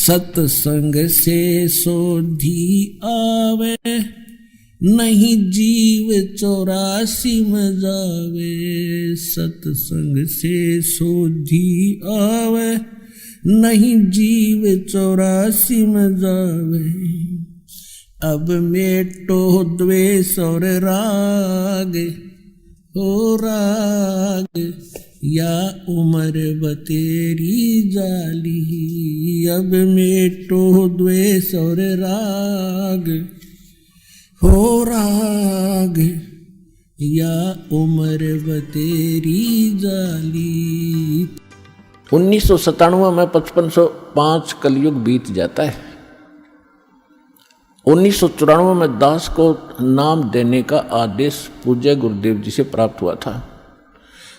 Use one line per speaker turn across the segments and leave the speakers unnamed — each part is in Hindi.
सत्संग से सोधी आवे, नहीं जीव 84 में जावे। सत्संग से सोधी आवे, नहीं जीव 84 में जावे। अब मेटो द्वेष और राग, हो राग या उम्र बतेरी जाली। अब मेटो द्वेष और राग, हो राग या उम्र बतेरी जाली। 1997 में 5505 कलयुग बीत जाता है। 1994 में दास को नाम देने का आदेश पूज्य गुरुदेव जी से प्राप्त हुआ था।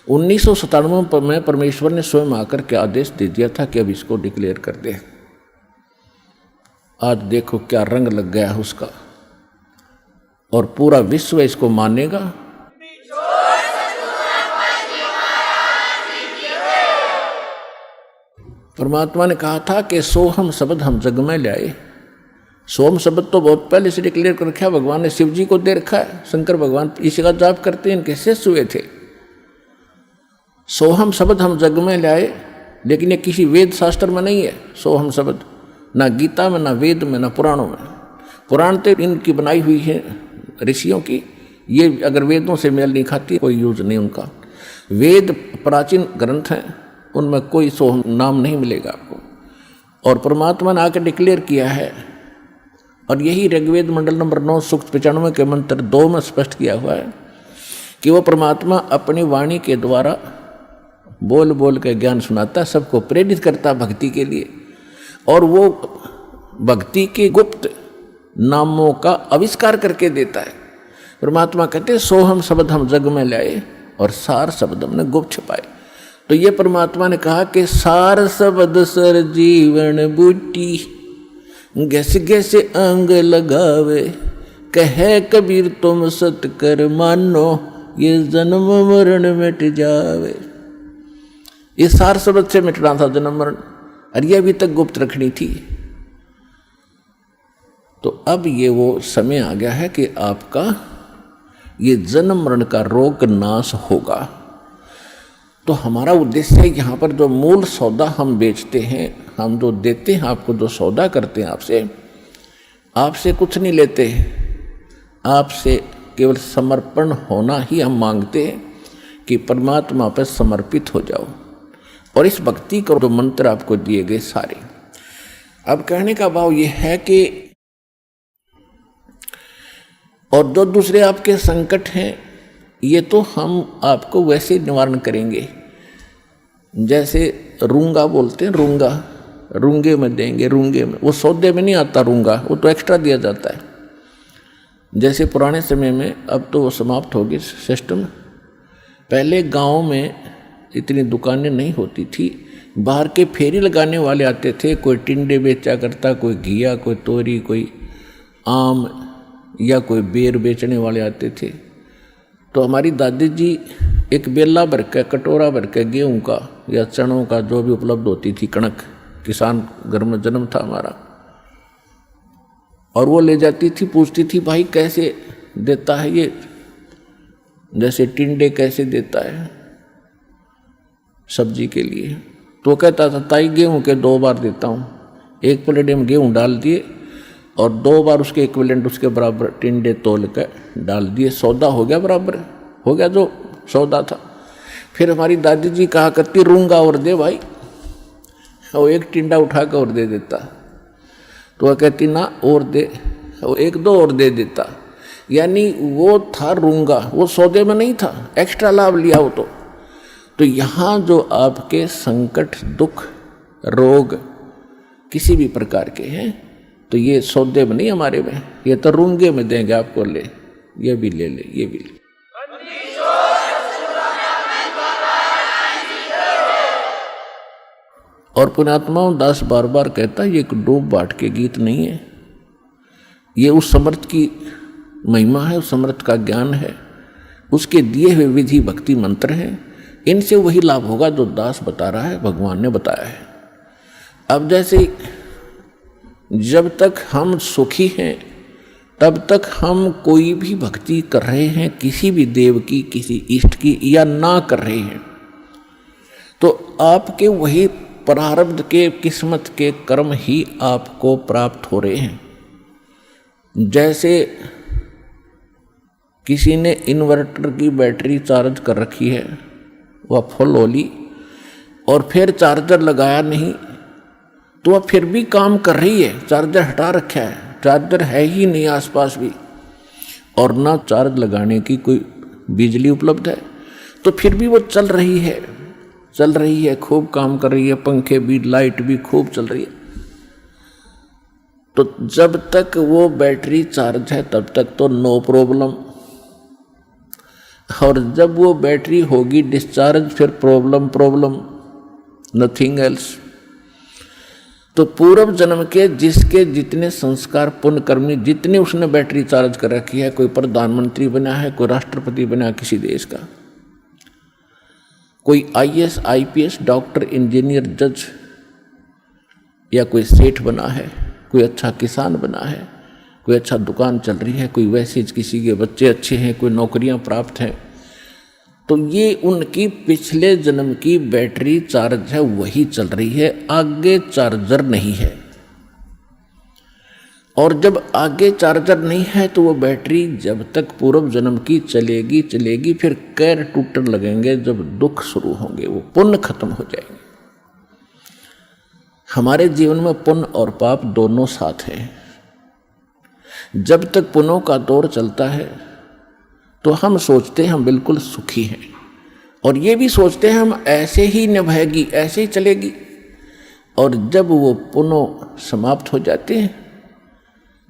1997 में परमेश्वर ने स्वयं आकर के आदेश दे दिया था कि अब इसको डिक्लेयर कर दे। आज देखो क्या रंग लग गया है उसका, और पूरा विश्व इसको मानेगा। परमात्मा ने कहा था कि सोहम शब्द हम जग में लाए। सोम शब्द तो बहुत पहले से डिक्लेयर कर रखा है, भगवान ने शिव जी को दे रखा है। शंकर भगवान इसी का जाप करते हैं, इनके शिष्य हुए थे। सोहम शब्द हम जग में लाए, लेकिन ये किसी वेद शास्त्र में नहीं है। सोहम शब्द ना गीता में, ना वेद में, ना पुराणों में। पुराण तो इनकी बनाई हुई है ऋषियों की, ये अगर वेदों से मेल नहीं खाती कोई यूज नहीं उनका। वेद प्राचीन ग्रंथ हैं, उनमें कोई सोहम नाम नहीं मिलेगा आपको। और परमात्मा ने आकर डिक्लेयर किया है, और यही ऋग्वेद मंडल नंबर 9 सूक्त 95 के मंत्र 2 में स्पष्ट किया हुआ है कि वो परमात्मा अपनी वाणी के द्वारा बोल बोल के ज्ञान सुनाता है, सबको प्रेरित करता भक्ति के लिए। और वो भक्ति के गुप्त नामों का आविष्कार करके देता है। परमात्मा कहते सोहम शब्द हम जग में लाए, और सार शब्द हमने गुप्त छुपाए। तो ये परमात्मा ने कहा कि सार शब्द सर जीवन बूटी, गैस गैस अंग लगावे। कहे कबीर तुम सत कर मानो, ये जन्म मरण मिट जावे। ये सार शब्द से मिटना था जन्म मरण, और ये अभी तक गुप्त रखनी थी। तो अब ये वो समय आ गया है कि आपका ये जन्म मरण का रोग नाश होगा। तो हमारा उद्देश्य है, यहाँ पर जो मूल सौदा हम बेचते हैं, हम जो देते हैं आपको, जो सौदा करते हैं आपसे कुछ नहीं लेते। आपसे केवल समर्पण होना ही हम मांगते हैं कि परमात्मा पर समर्पित हो जाओ। और इस भक्ति को जो मंत्र आपको दिए गए सारे, अब कहने का भाव ये है कि और जो दूसरे आपके संकट हैं, ये तो हम आपको वैसे निवारण करेंगे। जैसे रूंगा बोलते हैं, रूंगा रूंगे में देंगे, रूंगे में, वो सौदे में नहीं आता रूंगा, वो तो एक्स्ट्रा दिया जाता है। जैसे पुराने समय में, अब तो वो समाप्त हो गई सिस्टम। पहले गांव में इतनी दुकानें नहीं होती थी, बाहर के फेरी लगाने वाले आते थे। कोई टिंडे बेचा करता, कोई घिया, कोई तोरी, कोई आम, या कोई बेर बेचने वाले आते थे। तो हमारी दादी जी एक बेला भर के, कटोरा भर के गेहूँ का या चनों का, जो भी उपलब्ध होती थी, कणक, किसान घर में जन्म था हमारा, और वो ले जाती थी। पूछती थी भाई कैसे देता है ये, जैसे टिंडे कैसे देता है सब्जी के लिए। तो कहता था ताई गेहूँ के 2 बार देता हूँ। एक प्लेट में गेहूँ डाल दिए और 2 बार उसके इक्विवेलेंट उसके बराबर टिंडे तोल कर डाल दिए। सौदा हो गया, बराबर हो गया जो सौदा था। फिर हमारी दादी जी कहा करती रूंगा और दे भाई, वो एक टिंडा उठा कर और दे देता। तो वह कहती ना और दे, वो 1-2 और दे देता। यानी वो था रूंगा, वो सौदे में नहीं था, एक्स्ट्रा लाभ लिया हो। तो यहाँ जो आपके संकट, दुख, रोग किसी भी प्रकार के हैं, तो ये सौदे में नहीं हमारे में, ये तो रूंगे में देंगे आपको। ले ये भी ले ले, ये भी ले। और पुण्यात्माओं, दास बार बार कहता है ये एक डूब बाट के गीत नहीं है, ये उस समर्थ की महिमा है, उस समर्थ का ज्ञान है, उसके दिए हुए विधि भक्ति मंत्र हैं। इनसे वही लाभ होगा जो दास बता रहा है, भगवान ने बताया है। अब जैसे जब तक हम सुखी हैं तब तक हम कोई भी भक्ति कर रहे हैं, किसी भी देव की, किसी इष्ट की, या ना कर रहे हैं, तो आपके वही प्रारब्ध के, किस्मत के कर्म ही आपको प्राप्त हो रहे हैं। जैसे किसी ने इन्वर्टर की बैटरी चार्ज कर रखी है, वह फुल हो ली और फिर चार्जर लगाया नहीं, तो वह फिर भी काम कर रही है। चार्जर हटा रखा है, चार्जर है ही नहीं आसपास भी, और ना चार्ज लगाने की कोई बिजली उपलब्ध है, तो फिर भी वो चल रही है, खूब काम कर रही है, पंखे भी, लाइट भी खूब चल रही है। तो जब तक वो बैटरी चार्ज है तब तक तो नो प्रॉब्लम, और जब वो बैटरी होगी डिस्चार्ज, फिर प्रॉब्लम, नथिंग एल्स। तो पूर्व जन्म के जिसके जितने संस्कार, पुण्य कर्मी, जितने उसने बैटरी चार्ज कर रखी है, कोई प्रधानमंत्री बना है, कोई राष्ट्रपति बना है किसी देश का, कोई IAS, IPS, डॉक्टर, इंजीनियर, जज, या कोई सेठ बना है, कोई अच्छा किसान बना है, कोई अच्छा दुकान चल रही है, कोई वैसे किसी के बच्चे अच्छे हैं, कोई नौकरियां प्राप्त हैं, तो ये उनकी पिछले जन्म की बैटरी चार्ज है, वही चल रही है, आगे चार्जर नहीं है। और जब आगे चार्जर नहीं है तो वो बैटरी जब तक पूर्व जन्म की चलेगी, फिर कैर टूटने लगेंगे, जब दुख शुरू होंगे, वो पुण्य खत्म हो जाएंगे। हमारे जीवन में पुण्य और पाप दोनों साथ हैं। जब तक पुण्यों का दौर चलता है तो हम सोचते हैं हम बिल्कुल सुखी हैं, और ये भी सोचते हैं हम ऐसे ही निभाएगी, ऐसे ही चलेगी। और जब वो पुण्य समाप्त हो जाते हैं,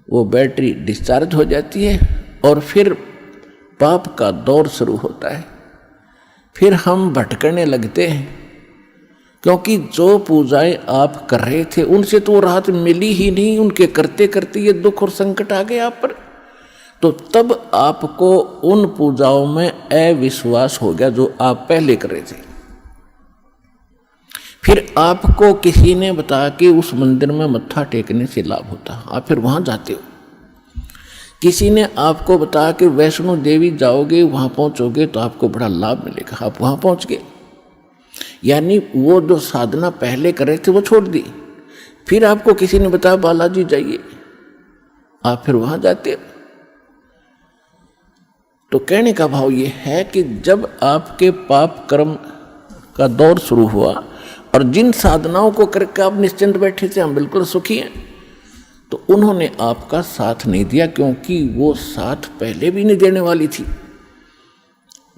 वो बैटरी डिस्चार्ज हो जाती है, और फिर पाप का दौर शुरू होता है। फिर हम भटकने लगते हैं, क्योंकि जो पूजाएं आप कर रहे थे उनसे तो राहत मिली ही नहीं, उनके करते करते ये दुख और संकट आ गए आप पर। तो तब आपको उन पूजाओं में अविश्वास हो गया जो आप पहले कर रहे थे। फिर आपको किसी ने बताया कि उस मंदिर में मत्था टेकने से लाभ होता, आप फिर वहां जाते हो। किसी ने आपको बताया कि वैष्णो देवी जाओगे, वहां पहुंचोगे तो आपको बड़ा लाभ मिलेगा, आप वहां पहुंच गए। यानी वो जो साधना पहले कर रहे थे वो छोड़ दी। फिर आपको किसी ने बताया बालाजी जाइए, आप फिर वहां जाते हो। तो कहने का भाव ये है कि जब आपके पाप कर्म का दौर शुरू हुआ और जिन साधनाओं को करके आप निश्चिंत बैठे थे, हम बिल्कुल सुखी हैं, तो उन्होंने आपका साथ नहीं दिया, क्योंकि वो साथ पहले भी नहीं देने वाली थी।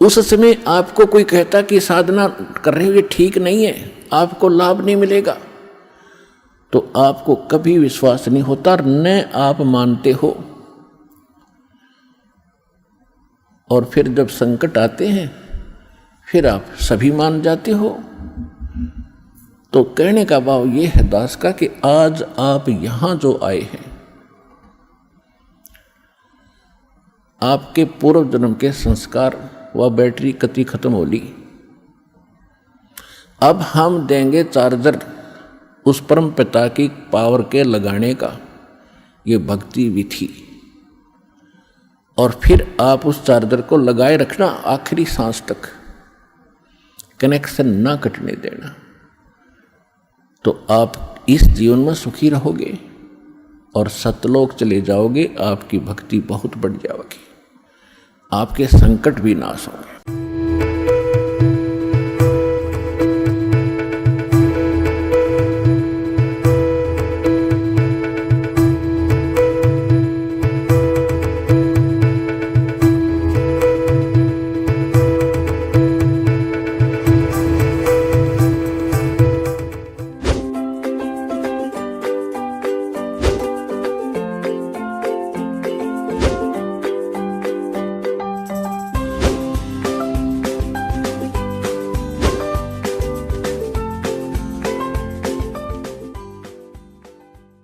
उस समय आपको कोई कहता कि साधना कर रहे हो ये ठीक नहीं है, आपको लाभ नहीं मिलेगा, तो आपको कभी विश्वास नहीं होता, न आप मानते हो। और फिर जब संकट आते हैं फिर आप सभी मान जाते हो। तो कहने का भाव ये है दास का कि आज आप यहां जो आए हैं, आपके पूर्व जन्म के संस्कार व बैटरी कति खत्म हो ली। अब हम देंगे चार्जर उस परम पिता की पावर के लगाने का, ये भक्ति विधि। और फिर आप उस चार्जर को लगाए रखना आखिरी सांस तक, कनेक्शन ना कटने देना, तो आप इस जीवन में सुखी रहोगे और सतलोक चले जाओगे। आपकी भक्ति बहुत बढ़ जाएगी, आपके संकट भी नाश होंगे।